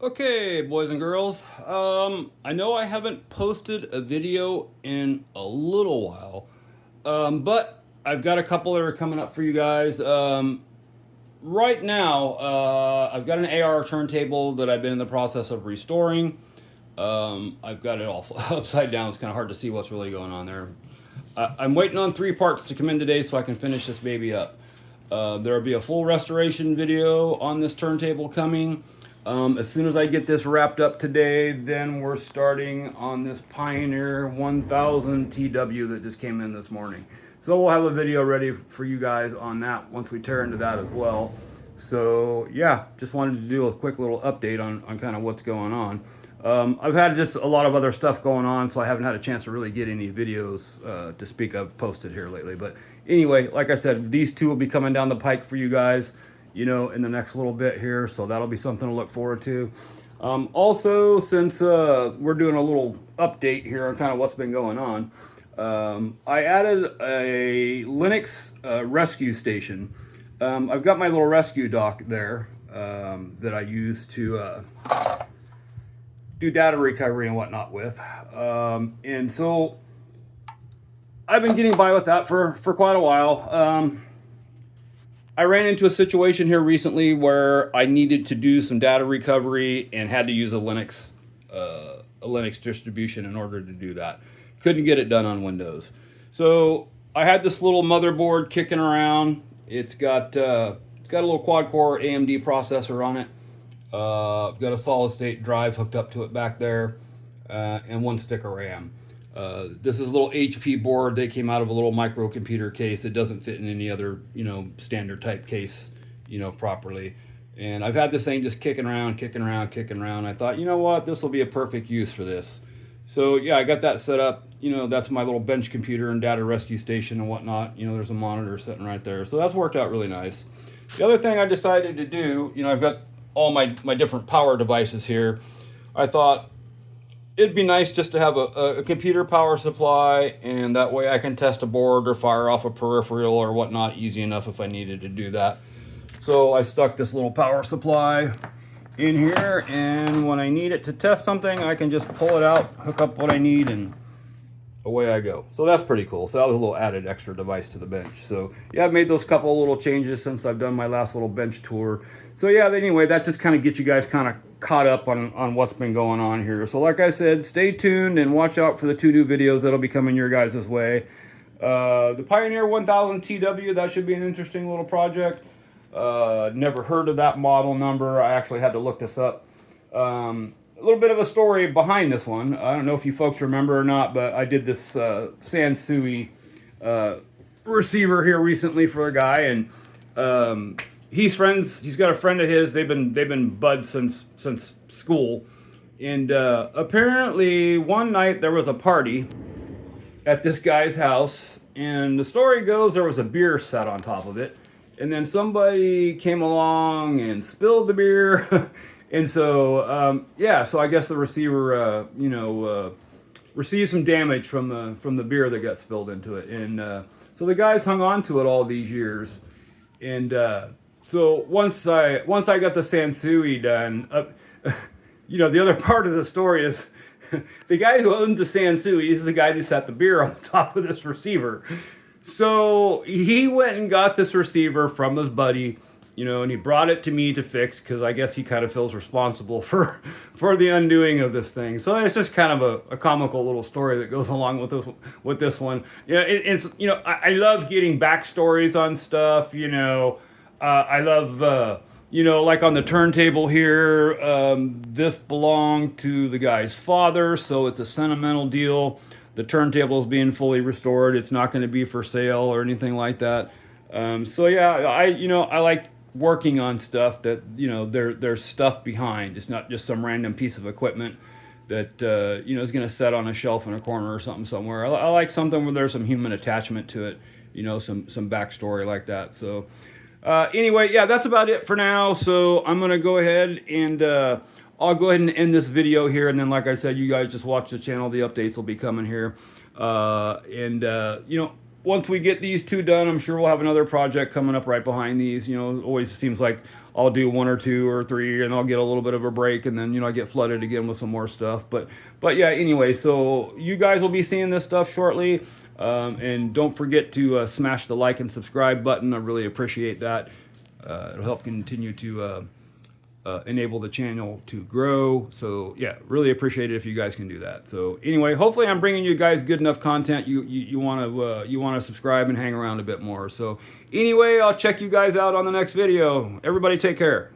Okay, boys and girls. I know I haven't posted a video in a little while, but I've got a couple that are coming up for you guys. Right now, I've got an AR turntable that I've been in the process of restoring. I've got it all upside down. It's kind of hard to see what's really going on there. I'm waiting on 3 parts to come in today so I can finish this baby up. There will be a full restoration video on this turntable coming. As soon as I get this wrapped up today, then we're starting on this Pioneer 1000 TW that just came in this morning. So we'll have a video ready for you guys on that once we tear into that as well. So yeah, just wanted to do a quick little update on kind of what's going on. I've had just a lot of other stuff going on, so I haven't had a chance to really get any videos to speak of posted here lately. But anyway, like I said, these two will be coming down the pike for you guys, you know, in the next little bit here, so that'll be something to look forward to. Also, since we're doing a little update here on kind of what's been going on, I added a Linux rescue station. I've got my little rescue dock there that I use to do data recovery and whatnot with. And so I've been getting by with that for quite a while. I ran into a situation here recently where I needed to do some data recovery and had to use a Linux distribution in order to do that. Couldn't get it done on Windows. So I had this little motherboard kicking around. It's got a little quad-core AMD processor on it. I've got a solid-state drive hooked up to it back there, and 1 stick of RAM. This is a little HP board. They came out of a little microcomputer case. It doesn't fit in any other, standard type case, properly. And I've had this thing just kicking around. I thought, you know what, this will be a perfect use for this. So yeah, I got that set up. That's my little bench computer and data rescue station and whatnot. There's a monitor sitting right there. So that's worked out really nice. The other thing I decided to do, I've got all my different power devices here. I thought it'd be nice just to have a computer power supply, and that way I can test a board or fire off a peripheral or whatnot easy enough if I needed to do that. So I stuck this little power supply in here, and when I need it to test something, I can just pull it out, hook up what I need, and away I go. So that's pretty cool. So that was a little added extra device to the bench. So yeah, I've made those couple little changes since I've done my last little bench tour. So yeah, anyway, that just kind of gets you guys kind of caught up on what's been going on here. So like I said, stay tuned and watch out for the 2 new videos that'll be coming your guys' way. The Pioneer 1000 TW, that should be an interesting little project. Never heard of that model number. I actually had to look this up. A little bit of a story behind this one. I don't know if you folks remember or not, but I did this Sansui receiver here recently for a guy, and he's friends. He's got a friend of his. They've been buds since school, and apparently one night there was a party at this guy's house, and the story goes there was a beer set on top of it, and then somebody came along and spilled the beer. And so, so I guess the receiver, received some damage from the beer that got spilled into it. And so the guys hung on to it all these years. And so once I got the Sansui done, the other part of the story is the guy who owned the Sansui is the guy who set the beer on the top of this receiver. So he went and got this receiver from his buddy, and he brought it to me to fix because I guess he kind of feels responsible for the undoing of this thing. So it's just kind of a comical little story that goes along with this one. It's I love getting backstories on stuff. I love like on the turntable here. This belonged to the guy's father, so it's a sentimental deal. The turntable is being fully restored. It's not going to be for sale or anything like that. So yeah, I like working on stuff that there's stuff behind. It's not just some random piece of equipment that is going to set on a shelf in a corner or something somewhere. I like something where there's some human attachment to it, some backstory like that. So anyway, yeah, that's about it for now. So I'm going to go ahead and I'll go ahead and end this video here, and then like I said, you guys just watch the channel. The updates will be coming here, once we get these 2 done, I'm sure we'll have another project coming up right behind these. Always seems like I'll do 1 or 2 or 3, and I'll get a little bit of a break, and then I get flooded again with some more stuff. But yeah, anyway, so you guys will be seeing this stuff shortly, and don't forget to smash the like and subscribe button. I really appreciate that. It'll help continue to enable the channel to grow. So yeah, really appreciate it if you guys can do that. So anyway, hopefully I'm bringing you guys good enough content. You want to subscribe and hang around a bit more. So anyway, I'll check you guys out on the next video. Everybody take care.